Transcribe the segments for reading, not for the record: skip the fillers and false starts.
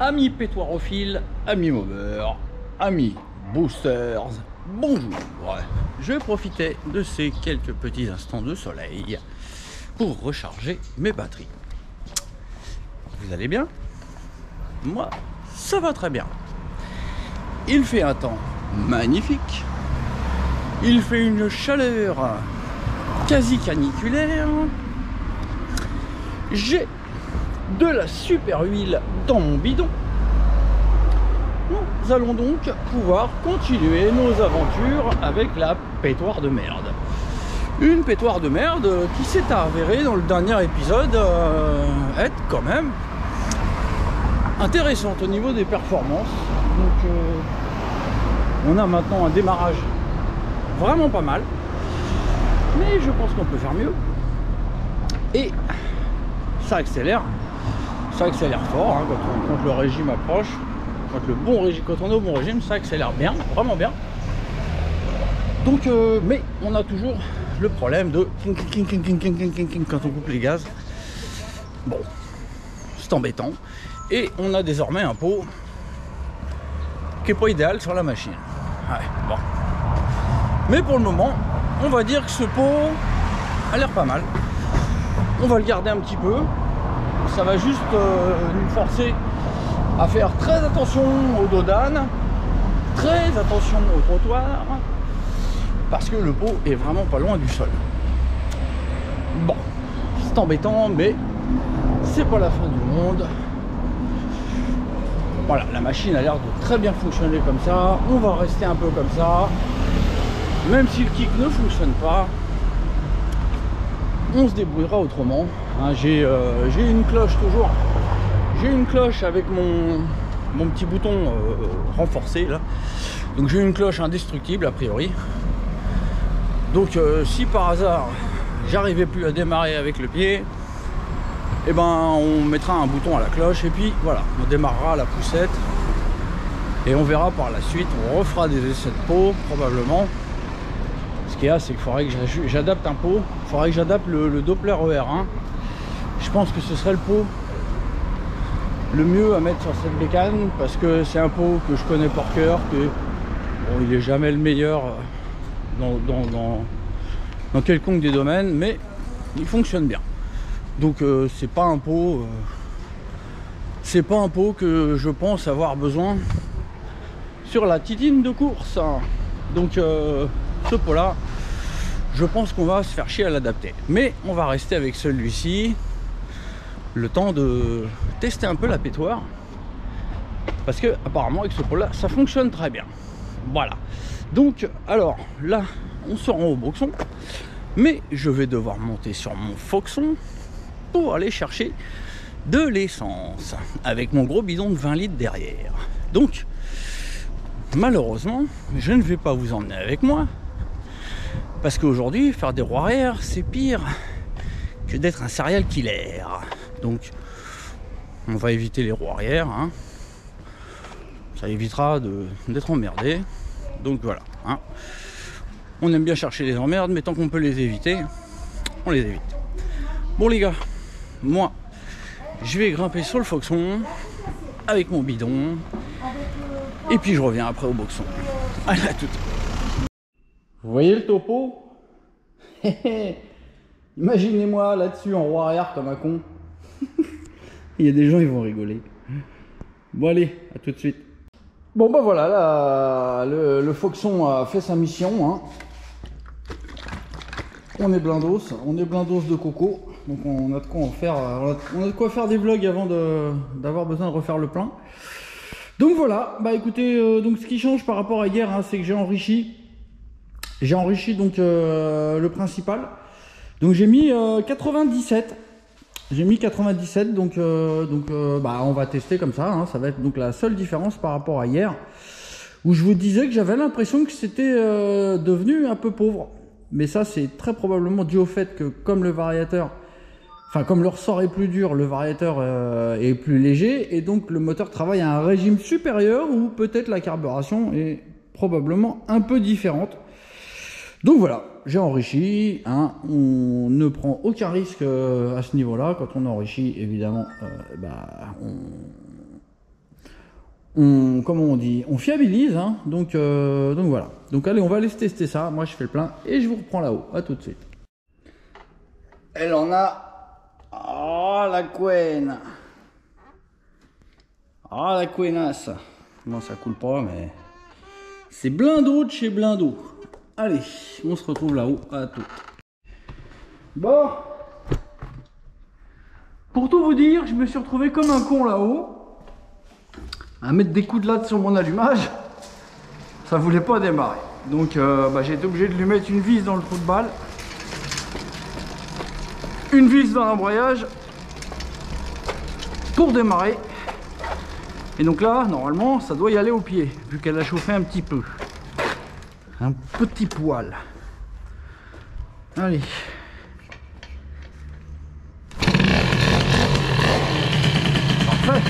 Amis pétoirophiles, amis moveurs, amis boosters, bonjour. Je profitais de ces quelques petits instants de soleil pour recharger mes batteries. Vous allez bien? Moi, ça va très bien. Il fait un temps magnifique. Il fait une chaleur quasi caniculaire. J'ai de la super huile dans mon bidon. Nous allons donc pouvoir continuer nos aventures avec la pétoire de merde. Une pétoire de merde qui s'est avérée dans le dernier épisode être quand même intéressante au niveau des performances. Donc on a maintenant un démarrage vraiment pas mal, mais je pense qu'on peut faire mieux. Et ça accélère fort hein, quand le régime approche, quand on est au bon régime, ça accélère bien, vraiment bien. Donc mais on a toujours le problème de quand on coupe les gaz. Bon, c'est embêtant. Et on a désormais un pot qui est pas idéal sur la machine. Ouais, bon. Mais pour le moment, on va dire que ce pot a l'air pas mal. On va le garder un petit peu. Ça va juste nous forcer à faire très attention au dos d'âne, très attention au trottoir, parce que le pot est vraiment pas loin du sol. Bon, c'est embêtant, mais c'est pas la fin du monde. Voilà, la machine a l'air de très bien fonctionner comme ça. On va rester un peu comme ça. Même si le kick ne fonctionne pas, on se débrouillera autrement. Hein, j'ai une cloche toujours. J'ai une cloche avec mon petit bouton renforcé là. Donc j'ai une cloche indestructible a priori. Donc si par hasard j'arrivais plus à démarrer avec le pied, et ben on mettra un bouton à la cloche et puis voilà, on démarrera à la poussette et on verra par la suite. On refera des essais de pot probablement. Ce qu'il y a, c'est qu'il faudrait que j'adapte un pot. Il faudrait que j'adapte le Doppler ER1. Je pense que ce serait le pot le mieux à mettre sur cette bécane parce que c'est un pot que je connais par cœur, que bon, il est jamais le meilleur dans quelconque des domaines, mais il fonctionne bien. Donc c'est pas un pot que je pense avoir besoin sur la titine de course. Donc ce pot là, je pense qu'on va se faire chier à l'adapter, mais on va rester avec celui-ci le temps de tester un peu la pétoire, parce que apparemment avec ce pot là ça fonctionne très bien. Voilà, donc alors là on se rend au boxon, mais je vais devoir monter sur mon Foxon pour aller chercher de l'essence avec mon gros bidon de 20 litres derrière. Donc malheureusement je ne vais pas vous emmener avec moi, parce qu'aujourd'hui faire des roues arrière c'est pire que d'être un serial killer. Donc on va éviter les roues arrière hein. Ça évitera d'être emmerdé. Donc voilà hein. On aime bien chercher les emmerdes, mais tant qu'on peut les éviter, on les évite. Bon les gars, moi je vais grimper sur le Foxon avec mon bidon et puis je reviens après au boxon. Allez, à tout. Vous voyez le topo? Imaginez-moi là-dessus en roue arrière comme un con. Il y a des gens, ils vont rigoler. Bon allez, à tout de suite. Bon bah voilà, là, le Foxon a fait sa mission hein. On est blindos de coco. Donc on a de quoi en faire, on a de quoi faire des vlogs avant d'avoir besoin de refaire le plein. Donc voilà, bah écoutez, donc ce qui change par rapport à hier, hein, c'est que j'ai enrichi donc le principal. Donc j'ai mis 97. J'ai mis 97, donc bah on va tester comme ça. Hein, ça va être donc la seule différence par rapport à hier, où je vous disais que j'avais l'impression que c'était devenu un peu pauvre. Mais ça c'est très probablement dû au fait que comme le variateur, enfin comme le ressort est plus dur, le variateur est plus léger et donc le moteur travaille à un régime supérieur où peut-être la carburation est probablement un peu différente. Donc voilà, j'ai enrichi, hein, on ne prend aucun risque à ce niveau-là. Quand on enrichit, évidemment, comment on dit, on fiabilise, hein. Donc voilà. Donc allez, on va aller tester ça. Moi je fais le plein et je vous reprends là-haut. À tout de suite. Elle en a. Oh la couenne. Oh la couenasse. Bon, ça coule pas, mais c'est Blindo de chez Blindo. Allez, on se retrouve là-haut. À tout. Bon. Pour tout vous dire, je me suis retrouvé comme un con là-haut. À mettre des coups de latte sur mon allumage, ça voulait pas démarrer. Donc j'ai été obligé de lui mettre une vis dans le trou de balle, une vis dans l'embrayage pour démarrer. Et donc là, normalement, ça doit y aller au pied, vu qu'elle a chauffé un petit peu. Un petit poil. Allez. Parfait.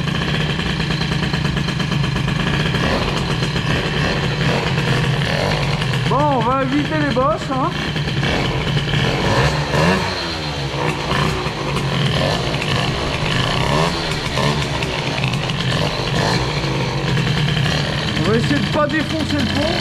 Bon, on va éviter les bosses, hein. On va essayer de pas défoncer le pont.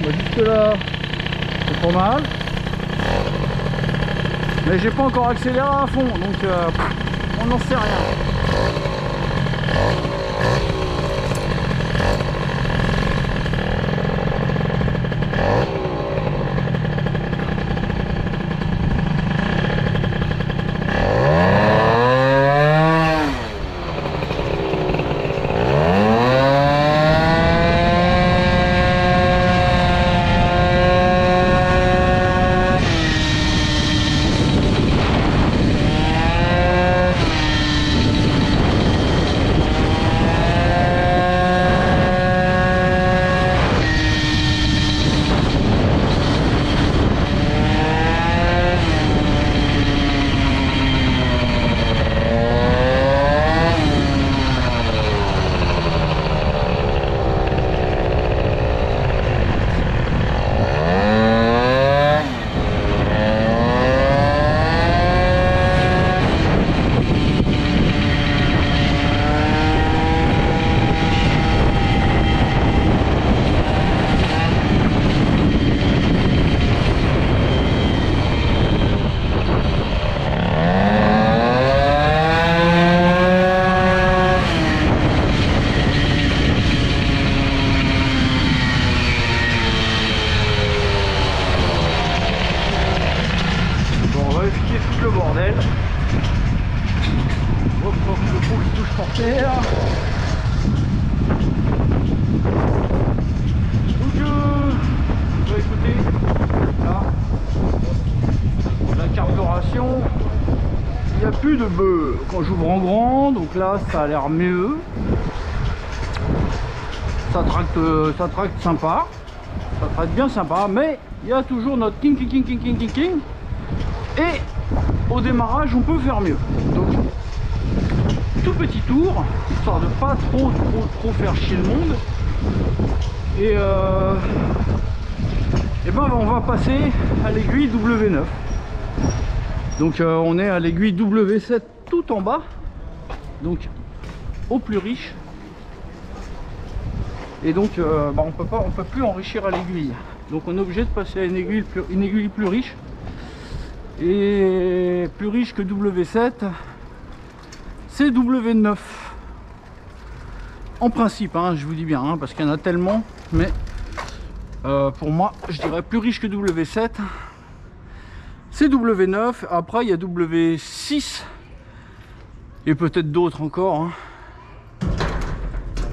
Jusque là c'est pas mal, mais j'ai pas encore accéléré à fond, donc on n'en sait rien. Le bordel. Hop, hop, le pont qui touche par terre. Donc écoutez, là, la carburation, il n'y a plus de bœuf quand j'ouvre en grand, donc là ça a l'air mieux. Ça tracte sympa, ça tracte bien sympa, mais il y a toujours notre king. Et au démarrage on peut faire mieux. Donc tout petit tour, histoire de pas trop faire chier le monde. Et ben on va passer à l'aiguille W9. Donc on est à l'aiguille W7 tout en bas, donc au plus riche. Et donc on peut plus enrichir à l'aiguille. Donc on est obligé de passer à une aiguille plus riche. Et plus riche que W7, c'est W9 en principe, hein, je vous dis bien, hein, parce qu'il y en a tellement, mais pour moi je dirais plus riche que W7, c'est W9. Après il y a W6 et peut-être d'autres encore, hein.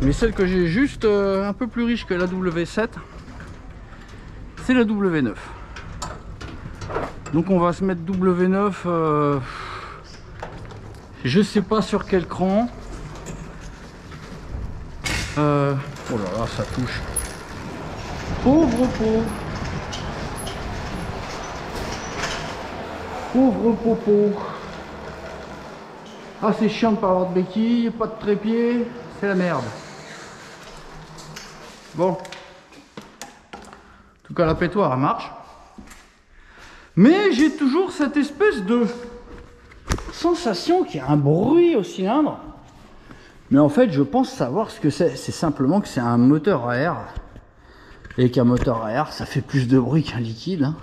Mais celle que j'ai juste un peu plus riche que la W7, c'est la W9. Donc on va se mettre W9, je sais pas sur quel cran. Oh là là, ça touche. Pauvre peau. Pauvre popo. Ah, c'est chiant de pas avoir de béquille, pas de trépied, c'est la merde. Bon. En tout cas, la pétoire, elle marche. Mais j'ai toujours cette espèce de sensation qu'il y a un bruit au cylindre. Mais en fait, je pense savoir ce que c'est. C'est simplement que c'est un moteur à air. Et qu'un moteur à air, ça fait plus de bruit qu'un liquide. Hein.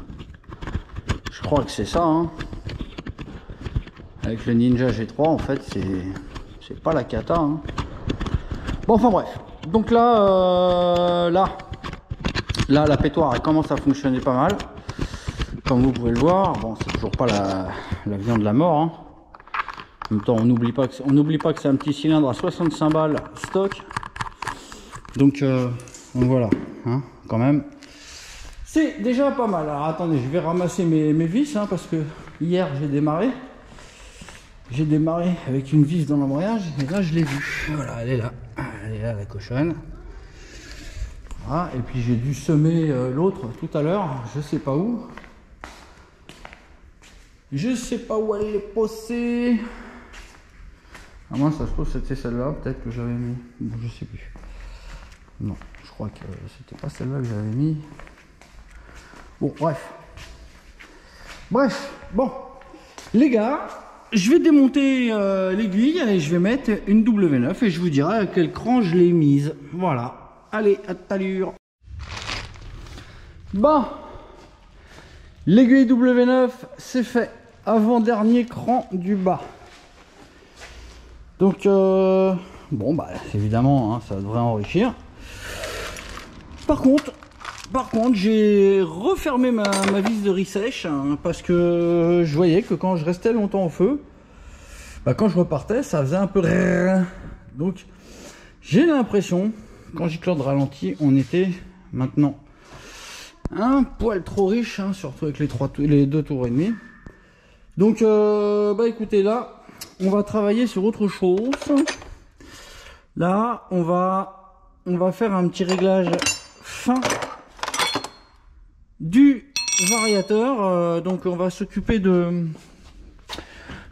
Je crois que c'est ça. Hein. Avec le Ninja G3, en fait, c'est pas la cata. Hein. Bon, enfin bref. Donc là, la pétoire, elle commence à fonctionner pas mal. Comme vous pouvez le voir. Bon, c'est toujours pas la viande de la mort. Hein. En même temps, on n'oublie pas que c'est un petit cylindre à 65 balles stock. Donc voilà, hein, quand même. C'est déjà pas mal. Alors attendez, je vais ramasser mes vis, hein, parce que hier j'ai démarré. J'ai démarré avec une vis dans l'embrayage et là je l'ai vue. Voilà, elle est là la cochonne. Voilà, et puis j'ai dû semer l'autre tout à l'heure, je sais pas où. Je sais pas où elle est posée. À moins ça se trouve c'était celle-là, peut-être que j'avais mis. Bon, je sais plus. Non, je crois que c'était pas celle-là que j'avais mis. Bon, bref. Bref, bon. Les gars, je vais démonter l'aiguille et je vais mettre une W9 et je vous dirai à quel cran je l'ai mise. Voilà. Allez, à tout à l'heure. Bon. L'aiguille W9, c'est fait. Avant-dernier cran du bas. Donc, bon, bah, évidemment, hein, ça devrait enrichir. Par contre, j'ai refermé ma vis de ressèche hein, parce que je voyais que quand je restais longtemps au feu, bah, quand je repartais, ça faisait un peu... Donc, j'ai l'impression, quand Giclard ralenti, on était maintenant un poil trop riche, hein, surtout avec les 2 tours et demi. Donc, bah écoutez, là, on va travailler sur autre chose. Là, on va faire un petit réglage fin du variateur. Donc, on va s'occuper de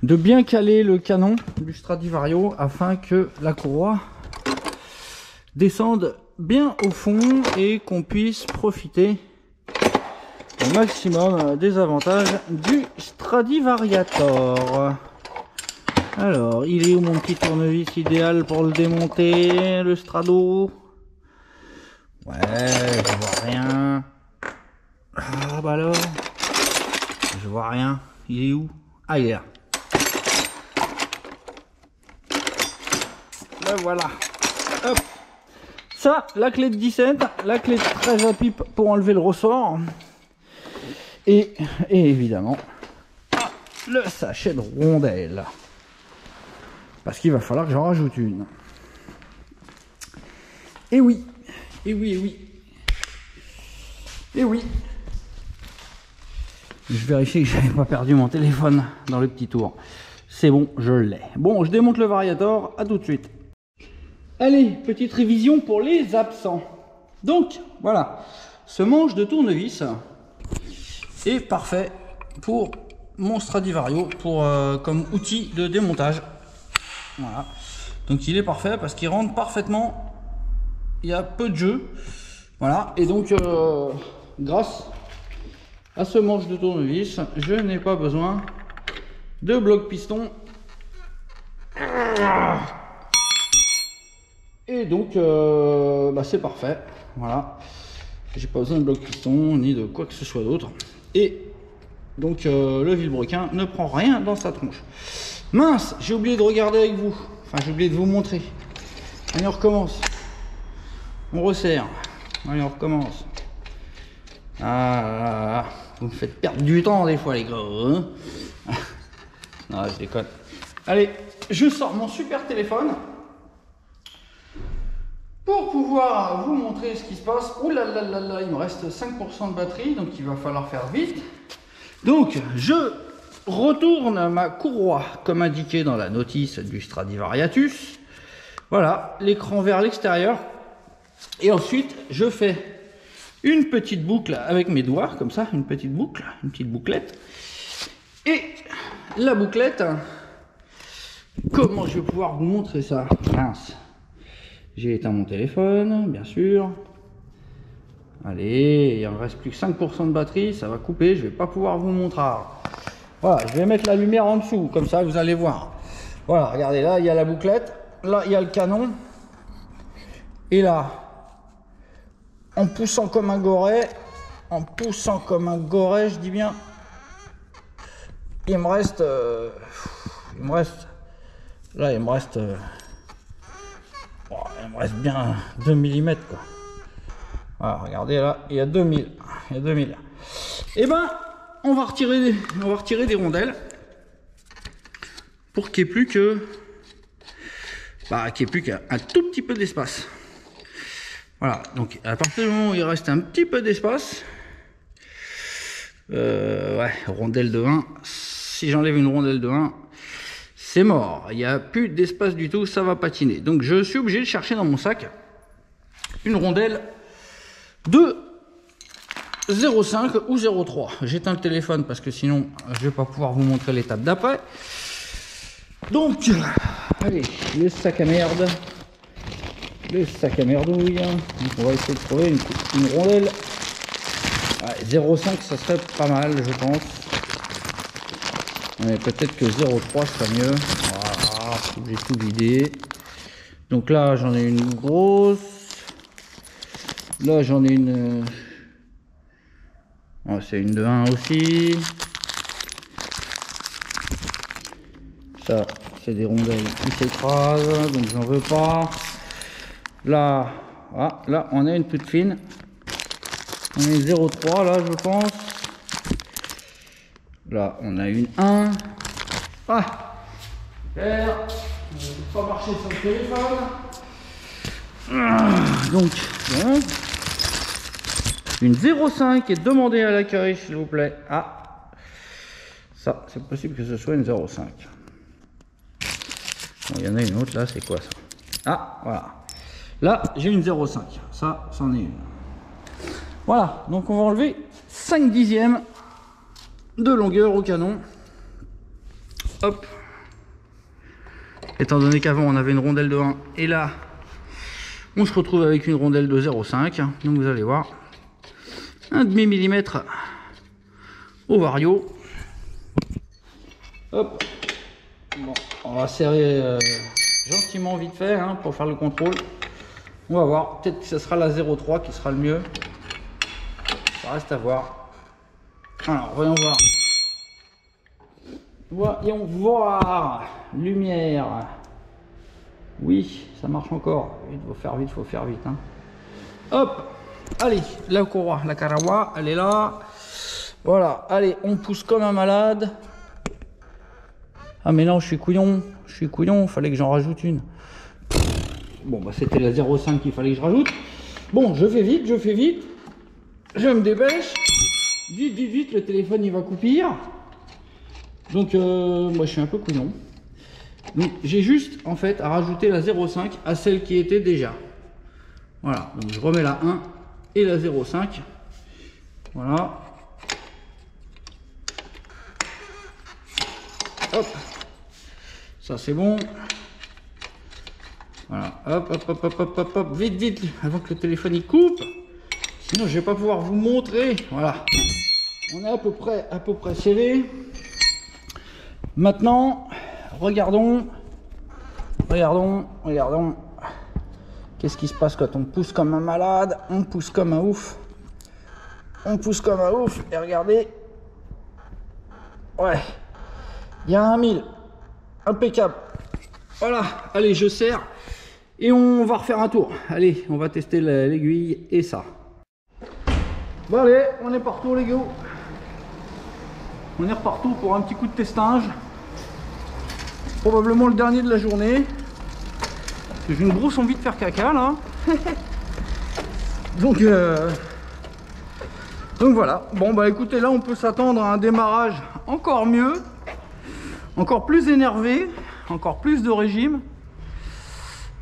bien caler le canon du Stradivario afin que la courroie descende bien au fond et qu'on puisse profiter au maximum des avantages du Stradivariator. Alors, il est où mon petit tournevis idéal pour le démonter, le Strado? Ouais, je vois rien. Ah bah alors, je vois rien. Il est où? Ah, il est là. Ben voilà. Hop. Ça, la clé de 17, la clé de 13 à pipe pour enlever le ressort. Et évidemment, le sachet de rondelles. Parce qu'il va falloir que j'en rajoute une. Et oui, et oui, et oui. Et oui. Je vérifie que j'avais pas perdu mon téléphone dans le petit tour. C'est bon, je l'ai. Bon, je démonte le variator, à tout de suite. Allez, petite révision pour les absents. Donc, voilà, ce manche de tournevis est parfait pour mon Stradivario, comme outil de démontage. Voilà, donc il est parfait parce qu'il rentre parfaitement, il y a peu de jeu. Voilà, et donc grâce à ce manche de tournevis, je n'ai pas besoin de bloc piston. Et donc, bah c'est parfait. Voilà, j'ai pas besoin de bloc piston ni de quoi que ce soit d'autre. Et donc, le vilebrequin ne prend rien dans sa tronche. Mince, j'ai oublié de regarder avec vous. Enfin, j'ai oublié de vous montrer. Allez, on recommence. On resserre. Allez, on recommence. Ah, vous me faites perdre du temps des fois, les gars. Hein. Non, je déconne. Allez, je sors mon super téléphone. pour pouvoir vous montrer ce qui se passe. Ouh là là là là, il me reste 5% de batterie, donc il va falloir faire vite. Donc je retourne ma courroie comme indiqué dans la notice du Stradivarius. Voilà, l'écran vers l'extérieur. Et ensuite je fais une petite boucle avec mes doigts, comme ça, une petite boucle, une petite bouclette. Et la bouclette, comment je vais pouvoir vous montrer ça? Mince. J'ai éteint mon téléphone, bien sûr. Allez, il ne me reste plus que 5% de batterie, ça va couper, je ne vais pas pouvoir vous montrer. Voilà, je vais mettre la lumière en dessous, comme ça vous allez voir. Voilà, regardez, là il y a la bouclette, là il y a le canon. Et là, en poussant comme un goret, je dis bien, il me reste bien 2 mm quoi. Voilà, regardez là, il y a 2000. Et ben, on va retirer des rondelles pour qu'il n'y ait plus qu'un tout petit peu d'espace. Voilà, donc à partir du moment où il reste un petit peu d'espace, ouais, rondelle de 1, si j'enlève une rondelle de 1, c'est mort, il n'y a plus d'espace du tout, ça va patiner. Donc je suis obligé de chercher dans mon sac une rondelle de 0,5 ou 0,3. J'éteins le téléphone parce que sinon je vais pas pouvoir vous montrer l'étape d'après. Donc, allez, le sac à merde. Le sac à merdouille. Donc on va essayer de trouver une rondelle. Ouais, 0,5 ça serait pas mal, je pense. Mais peut-être que 0,3 serait mieux. Voilà, j'ai tout vidé. Donc là j'en ai une grosse. Là j'en ai une. Oh, c'est une de 1 aussi. Ça, c'est des rondelles qui s'écrasent, donc j'en veux pas. Là, ah, là, on a une toute fine. On est 0,3 là, je pense. Là, on a une 1. Ah, super. On ne peut pas marcher sur le téléphone. Donc, bon. Une 0,5 est demandée à l'accueil, s'il vous plaît. Ah, ça, c'est possible que ce soit une 0,5. Bon, il y en a une autre là, c'est quoi ça? Ah, voilà. Là, j'ai une 0,5. Ça, c'en est une. Voilà, donc on va enlever 5 dixièmes de longueur au canon. Hop. Étant donné qu'avant on avait une rondelle de 1 et là, on se retrouve avec une rondelle de 0,5. Donc vous allez voir. 1,5 mm au vario. Hop. Bon, on va serrer gentiment vite fait hein, pour faire le contrôle. On va voir. Peut-être que ce sera la 0,3 qui sera le mieux. Ça reste à voir. Alors, voyons voir. Voyons voir. Lumière. Oui, ça marche encore. Il faut faire vite. Hein. Hop. Allez, la courroie, la carawa, elle est là. Voilà, allez, on pousse comme un malade. Ah mais non, je suis couillon, fallait que j'en rajoute une. Bon, bah c'était la 0,5 qu'il fallait que je rajoute. Bon, je fais vite, je me dépêche. Vite, le téléphone il va coupir. Donc, moi je suis un peu couillon. Donc, j'ai juste en fait à rajouter la 0,5 à celle qui était déjà. Voilà, donc je remets la 1 et la 0,5. Voilà. Hop. Ça c'est bon. Voilà. Hop. Vite. Avant que le téléphone il coupe. Sinon je vais pas pouvoir vous montrer. Voilà. On est à peu près scellé. Maintenant, regardons. Qu'est-ce qui se passe quand on pousse comme un malade? On pousse comme un ouf. Et regardez. Ouais. Il y a un 1000. Impeccable. Voilà. Allez, je serre. Et on va refaire un tour. Allez, on va tester l'aiguille et ça. Bon allez, on est partout les gars. On est repartout pour un petit coup de testage. Probablement le dernier de la journée. J'ai une grosse envie de faire caca là. Donc voilà. Bon bah écoutez, là on peut s'attendre à un démarrage encore mieux, encore plus énervé, encore plus de régime.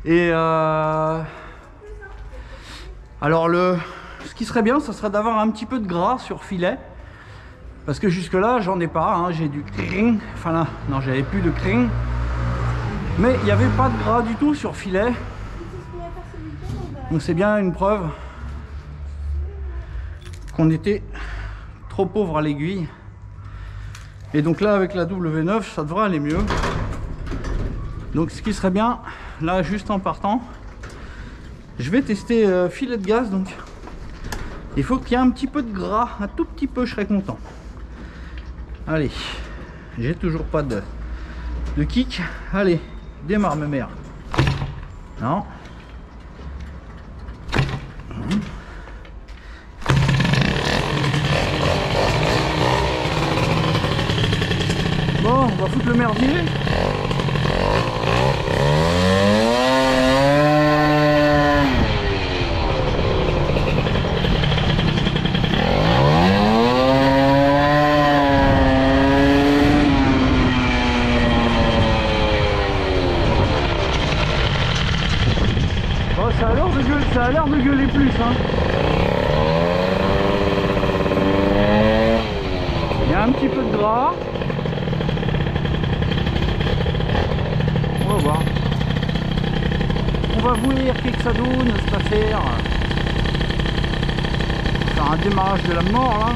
Et alors ce qui serait bien, ça serait d'avoir un petit peu de gras sur filet. Parce que jusque là j'en ai pas, hein. J'ai du cring, enfin là, non j'avais plus de cring. Mais il n'y avait pas de gras du tout sur filet. Donc c'est bien une preuve qu'on était trop pauvre à l'aiguille. Et donc là avec la W9 ça devrait aller mieux. Donc ce qui serait bien, là juste en partant, je vais tester filet de gaz. Donc il faut qu'il y ait un petit peu de gras, un tout petit peu, je serais content. Allez, j'ai toujours pas de kick. Allez, démarre ma mère. Non. Bon, on va foutre le merdier. Bon, ça a l'air de gueuler plus, hein. Il y a un petit peu de gras. On va voir. On va voir qu'est-ce que ça donne cette affaire. On va faire un démarrage de la mort là.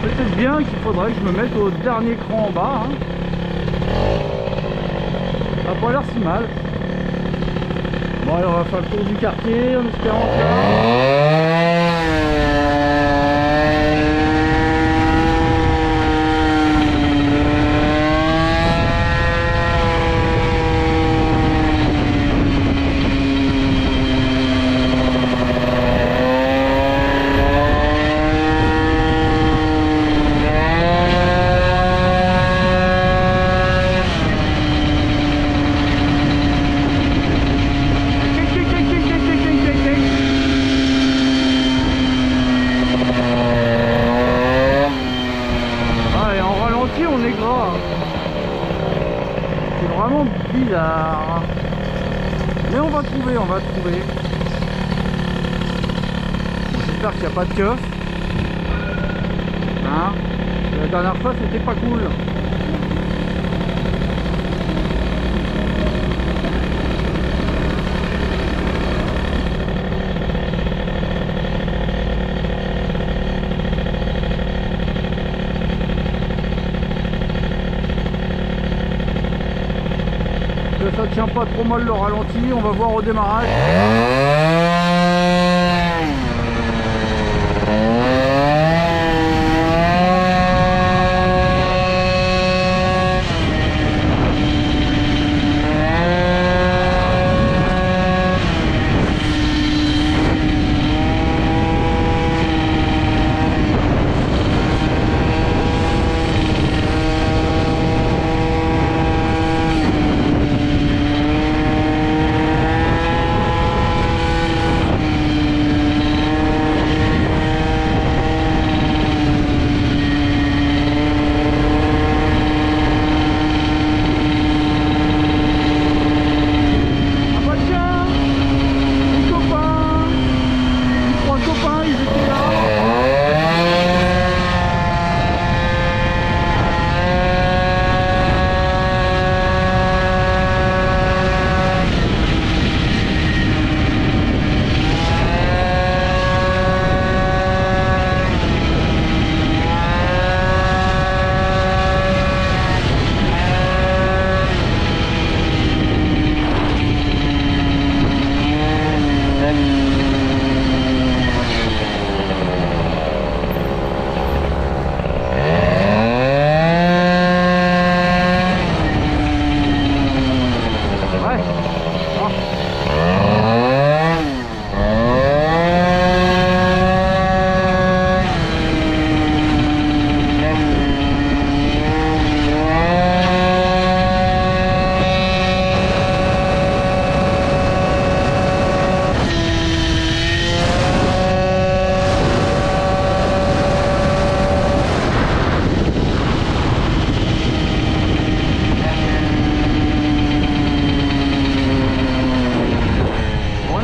Peut-être bien qu'il faudrait que je me mette au dernier cran en bas, hein. Ça n'a pas l'air si mal. Bon alors on va faire le tour du quartier en espérant que... on est gras. C'est vraiment bizarre. Mais on va trouver, on va trouver. J'espère qu'il n'y a pas de keuf. Hein? La dernière fois c'était pas cool. Ça tient pas trop mal le ralenti, on va voir au démarrage.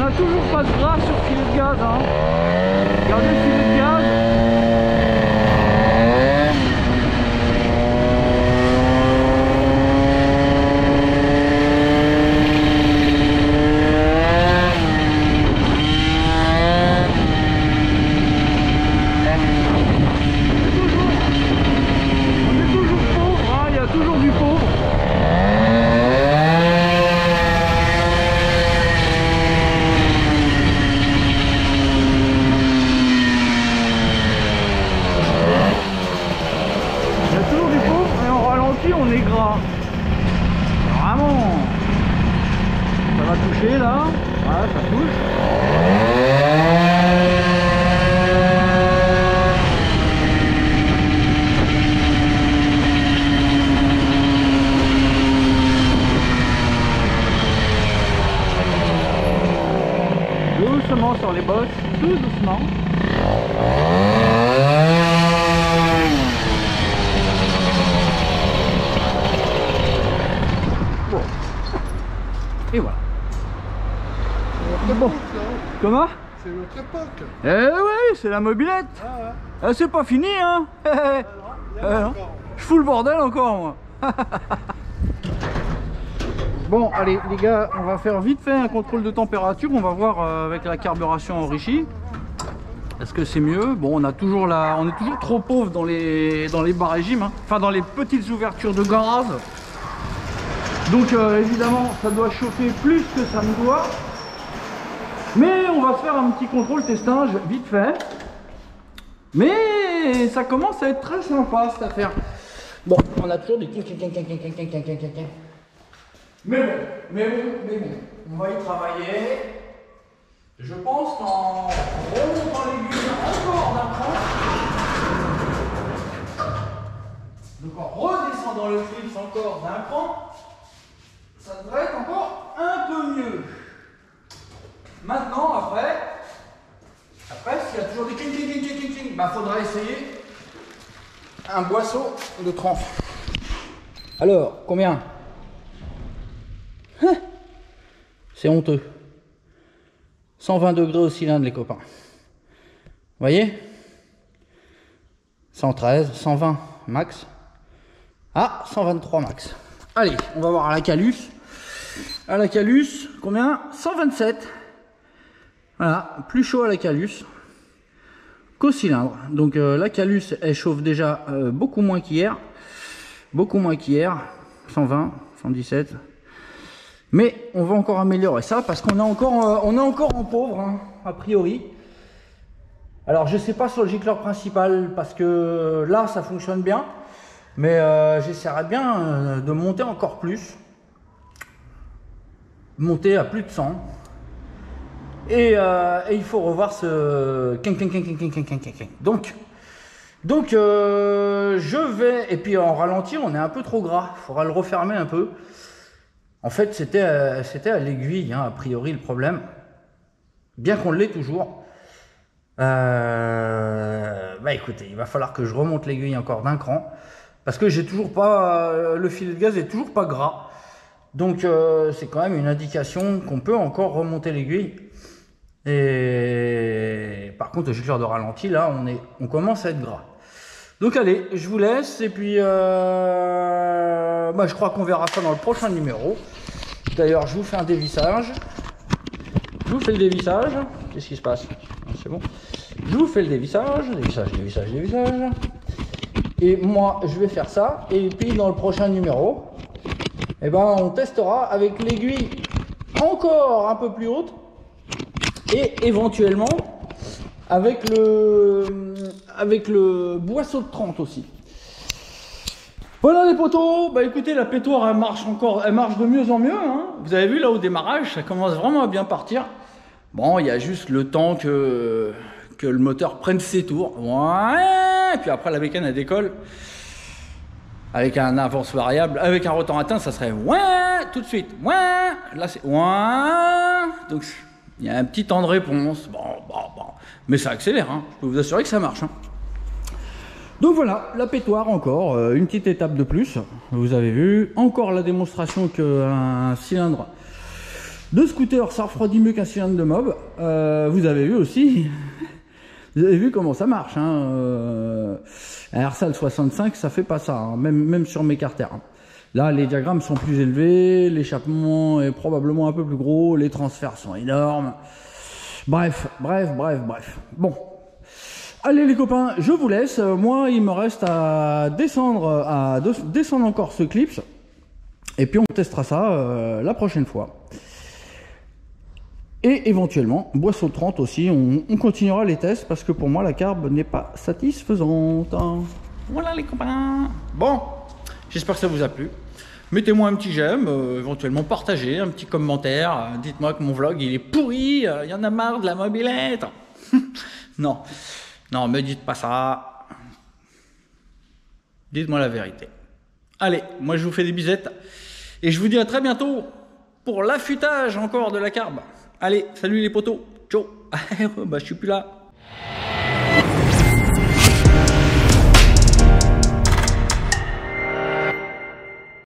n'a toujours pas de gras sur le filet de gaz, hein. Regardez le filet de gaz. On est gras. Vraiment. Ça va toucher là. Voilà, ça touche. Doucement sur les bosses, tout doucement. Et voilà. Bon. Comment? C'est notre époque. Eh ouais, c'est la mobilette. Ah, c'est pas fini, hein. Non. Je fous le bordel encore, moi. Bon, allez, les gars, on va faire vite fait un contrôle de température. On va voir avec la carburation enrichie. Est-ce que c'est mieux? Bon, on est toujours trop pauvre dans les bas régimes, hein. Enfin, dans les petites ouvertures de gaz. Donc évidemment ça doit chauffer plus que ça me doit, mais on va se faire un petit contrôle testage vite fait, mais ça commence à être très sympa cette affaire. Bon, on a toujours des mais bon, on va y travailler. Je pense qu'en remontant l'aiguille encore d'un cran, donc en redescendant le flux encore d'un cran, ça devrait être encore un peu mieux. Maintenant, après, s'il y a toujours des cling, bah faudra essayer un boisseau de 30. Alors, combien? C'est honteux. 120 degrés au cylindre, les copains. Vous voyez? 113, 120 max. Ah, 123 max. Allez, on va voir à la Calus. À la Calus, combien? 127. Voilà, plus chaud à la Calus qu'au cylindre. Donc la Calus, elle chauffe déjà beaucoup moins qu'hier. Beaucoup moins qu'hier. 120, 117. Mais on va encore améliorer ça parce qu'on est encore en pauvre, hein, a priori. Alors je sais pas sur le gicleur principal parce que là ça fonctionne bien. Mais j'essaierai bien de monter encore plus. Monter à plus de 100. Et il faut revoir ce... Donc je vais... Et puis en ralenti, on est un peu trop gras. Il faudra le refermer un peu. En fait, c'était à l'aiguille, hein, a priori, le problème. Bien qu'on l'ait toujours. Bah écoutez, il va falloir que je remonte l'aiguille encore d'un cran. Parce que j'ai toujours pas... le filet de gaz est toujours pas gras. Donc c'est quand même une indication qu'on peut encore remonter l'aiguille. Et par contre, le gicleur de ralenti, là, on commence à être gras. Donc allez, je vous laisse. Et puis, bah, je crois qu'on verra ça dans le prochain numéro. D'ailleurs, je vous fais un dévissage. Je vous fais le dévissage. Qu'est-ce qui se passe? C'est bon. Je vous fais le dévissage. Dévissage. Et moi, je vais faire ça. Et puis, dans le prochain numéro, eh ben, on testera avec l'aiguille encore un peu plus haute. Et éventuellement avec le boisseau de 30 aussi. Voilà les potos, bah écoutez, la pétoire elle marche de mieux en mieux, hein. Vous avez vu là au démarrage, ça commence vraiment à bien partir. Bon, il y a juste le temps que le moteur prenne ses tours. Ouais, et puis après la bécane elle décolle. Avec un avance variable, avec un rotor atteint, ça serait ouais tout de suite. Ouais, là c'est ouais. Donc il y a un petit temps de réponse, bon. Mais ça accélère, hein. Je peux vous assurer que ça marche, hein. Donc voilà, la pétoire encore, une petite étape de plus, vous avez vu. Encore la démonstration qu'un cylindre Deux scooters, ça refroidit mieux qu'un cylindre de mob. Vous avez vu aussi. Vous avez vu comment ça marche. Hein. RSAL 65, ça fait pas ça, hein, même sur mes carters. Hein. Là, les diagrammes sont plus élevés, l'échappement est probablement un peu plus gros, les transferts sont énormes. Bref. Bon. Allez les copains, je vous laisse. Moi, il me reste à descendre encore ce clips. Et puis on testera ça la prochaine fois. Et éventuellement, Boisseau 30 aussi, on continuera les tests parce que pour moi la carbe n'est pas satisfaisante. Voilà les copains. Bon, j'espère que ça vous a plu. Mettez-moi un petit j'aime, éventuellement partagez, un petit commentaire. Dites-moi que mon vlog il est pourri, il y en a marre de la mobilette. Non, me dites pas ça. Dites-moi la vérité. Allez, moi je vous fais des bisettes et je vous dis à très bientôt pour l'affûtage encore de la carbe. Allez, salut les potos, ciao. Bah je suis plus là.